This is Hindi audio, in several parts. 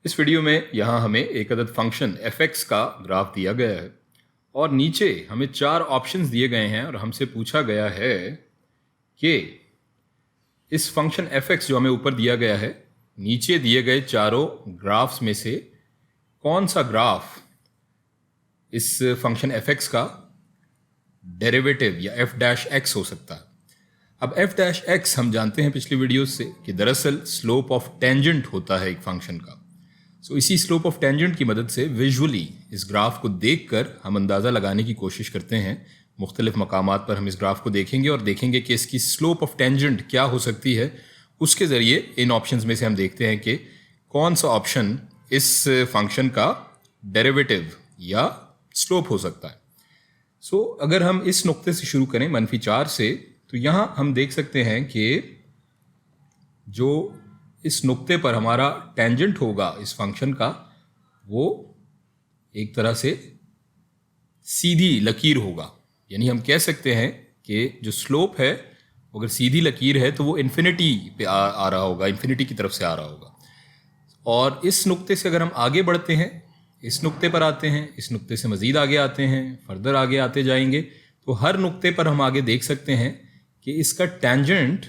इस वीडियो में यहाँ हमें एक अदद फंक्शन f(x) का ग्राफ दिया गया है और नीचे हमें 4 ऑप्शंस दिए गए हैं और हमसे पूछा गया है कि इस फंक्शन f(x) जो हमें ऊपर दिया गया है, नीचे दिए गए चारों ग्राफ्स में से कौन सा ग्राफ इस फंक्शन f(x) का डेरिवेटिव या f'(x) हो सकता है। अब f'(x) हम जानते हैं पिछली वीडियो से कि दरअसल स्लोप ऑफ टेंजेंट होता है एक फंक्शन का। इसी स्लोप ऑफ टेंजेंट की मदद से विजुअली इस ग्राफ को देखकर हम अंदाज़ा लगाने की कोशिश करते हैं। मुख्तलिफ मकामात पर हम इस ग्राफ को देखेंगे और देखेंगे कि इसकी स्लोप ऑफ टेंजेंट क्या हो सकती है। उसके ज़रिए इन ऑप्शंस में से हम देखते हैं कि कौन सा ऑप्शन इस फंक्शन का डेरिवेटिव या स्लोप हो सकता है। अगर हम इस नुक्ते से शुरू करें -4 से, तो यहाँ हम देख सकते हैं कि जो इस नुक्ते पर हमारा टेंजेंट होगा इस फंक्शन का, वो एक तरह से सीधी लकीर होगा। यानी हम कह सकते हैं कि जो स्लोप है अगर सीधी लकीर है तो वो इन्फिनिटी पे आ रहा होगा, इन्फिनिटी की तरफ से आ रहा होगा। और इस नुक्ते से अगर हम आगे बढ़ते हैं, इस नुक्ते पर आते हैं, इस नुक्ते से मज़ीद आगे आते हैं, फर्दर आगे आते जाएंगे, तो हर नुक्ते पर हम आगे देख सकते हैं कि इसका टेंजेंट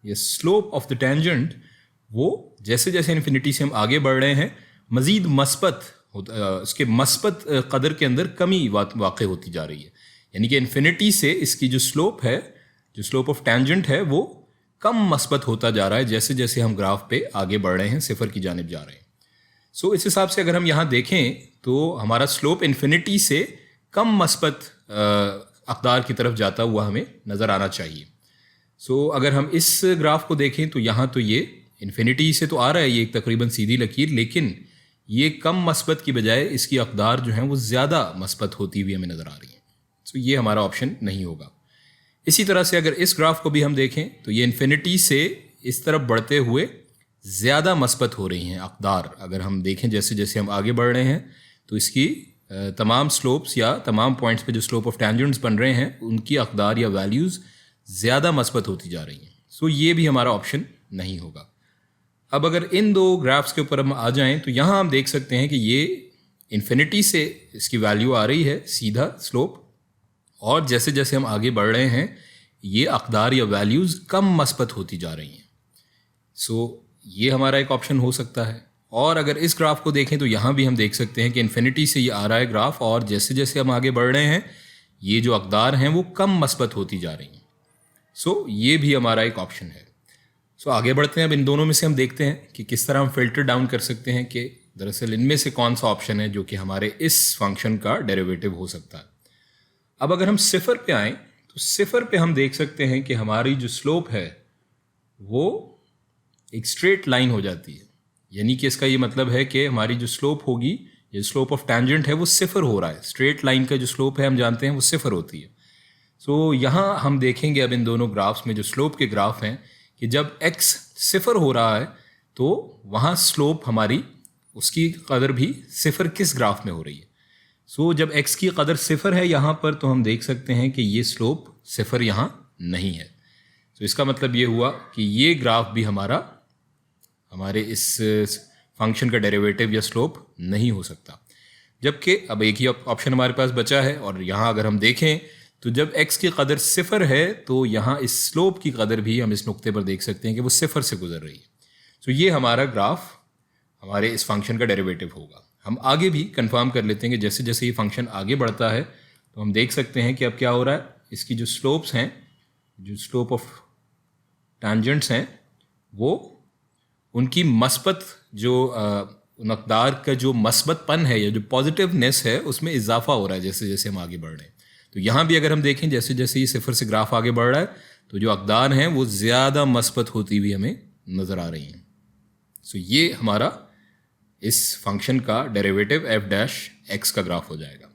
या स्लोप ऑफ द टेंजेंट वो जैसे जैसे इन्फिनिटी से हम आगे बढ़ रहे हैं मज़ीद मस्बत इसके मस्बत कदर के अंदर कमी वाक़ होती जा रही है। यानी कि इन्फिनिटी से इसकी जो स्लोप है, जो स्लोप ऑफ टेंजेंट है, वो कम मस्बत होता जा रहा है जैसे जैसे हम ग्राफ पे आगे बढ़ रहे हैं, सिफर की जानिब जा रहे हैं। इस हिसाब से अगर हम यहाँ देखें तो हमारा स्लोप इन्फिनिटी से कम मस्बत अक़दार की तरफ जाता हुआ हमें नज़र आना चाहिए। अगर हम इस ग्राफ को देखें तो यहाँ तो ये इन्फिनिटी से तो आ रहा है, ये एक तकरीबन सीधी लकीर, लेकिन ये कम मस्बत की बजाय इसकी अक़दार जो हैं वो ज़्यादा मस्बत होती हुई हमें नज़र आ रही है। ये हमारा ऑप्शन नहीं होगा। इसी तरह से अगर इस ग्राफ को भी हम देखें तो ये इन्फिनिटी से इस तरफ बढ़ते हुए ज़्यादा मस्बत हो रही हैं अक़दार। अगर हम देखें जैसे जैसे हम आगे बढ़ रहे हैं तो इसकी तमाम स्लोप्स या तमाम पॉइंट्स पे जो स्लोप ऑफ टेंजेंट्स बन रहे हैं उनकी अक़दार या वैल्यूज़ ज़्यादा मस्बत होती जा रही हैं। ये भी हमारा ऑप्शन नहीं होगा। अब अगर इन दो ग्राफ्स के ऊपर हम आ जाएं तो यहाँ हम देख सकते हैं कि ये इन्फिनिटी से इसकी वैल्यू आ रही है सीधा स्लोप, और जैसे जैसे हम आगे बढ़ रहे हैं ये अक़दार या वैल्यूज़ कम मस्बत होती जा रही हैं। ये हमारा एक ऑप्शन हो सकता है। और अगर इस ग्राफ को देखें तो यहाँ भी हम देख सकते हैं कि इन्फिनिटी से ये आ रहा है ग्राफ, और जैसे जैसे हम आगे बढ़ रहे हैं ये जो अक़दार हैं वो कम मस्बत होती जा रही हैं। ये भी हमारा एक ऑप्शन है। आगे बढ़ते हैं। अब इन दोनों में से हम देखते हैं कि किस तरह हम फ़िल्टर डाउन कर सकते हैं कि दरअसल इनमें से कौन सा ऑप्शन है जो कि हमारे इस फंक्शन का डेरिवेटिव हो सकता है। अब अगर हम सिफर पे आएँ तो सिफर पे हम देख सकते हैं कि हमारी जो स्लोप है वो एक स्ट्रेट लाइन हो जाती है। यानी कि इसका ये मतलब है कि हमारी जो स्लोप होगी, ये स्लोप ऑफ टेंजेंट है, वो सिफर हो रहा है। स्ट्रेट लाइन का जो स्लोप है हम जानते हैं वो सिफर होती है। यहाँ हम देखेंगे अब इन दोनों ग्राफ्स में जो स्लोप के ग्राफ हैं कि जब x सिफर हो रहा है तो वहाँ स्लोप हमारी उसकी कदर भी सिफर किस ग्राफ में हो रही है। जब x की कदर सिफर है यहाँ पर तो हम देख सकते हैं कि ये स्लोप सिफर यहाँ नहीं है। इसका मतलब ये हुआ कि ये ग्राफ भी हमारे इस फंक्शन का डेरिवेटिव या स्लोप नहीं हो सकता। जबकि अब एक ही ऑप्शन हमारे पास बचा है, और यहाँ अगर हम देखें तो जब x की कदर सिफर है तो यहाँ इस स्लोप की कदर भी हम इस नुक्ते पर देख सकते हैं कि वो सिफर से गुजर रही है। ये हमारा ग्राफ हमारे इस फंक्शन का डेरिवेटिव होगा। हम आगे भी कंफर्म कर लेते हैं कि जैसे जैसे ये फंक्शन आगे बढ़ता है तो हम देख सकते हैं कि अब क्या हो रहा है, इसकी जो स्लोप्स हैं, जो स्लोप ऑफ टेंजेंट्स हैं, वो उनकी मस्बत जो उन अक़दार का जो मस्बतपन है या जो पॉजिटिवनेस है उसमें इजाफा हो रहा है जैसे जैसे हम आगे बढ़ रहे हैं। तो यहाँ भी अगर हम देखें जैसे जैसे ये सिफर से ग्राफ आगे बढ़ रहा है तो जो अक़दार हैं वो ज़्यादा मस्बत होती हुई हमें नज़र आ रही हैं। ये हमारा इस फंक्शन का डेरिवेटिव f'(x) का ग्राफ हो जाएगा।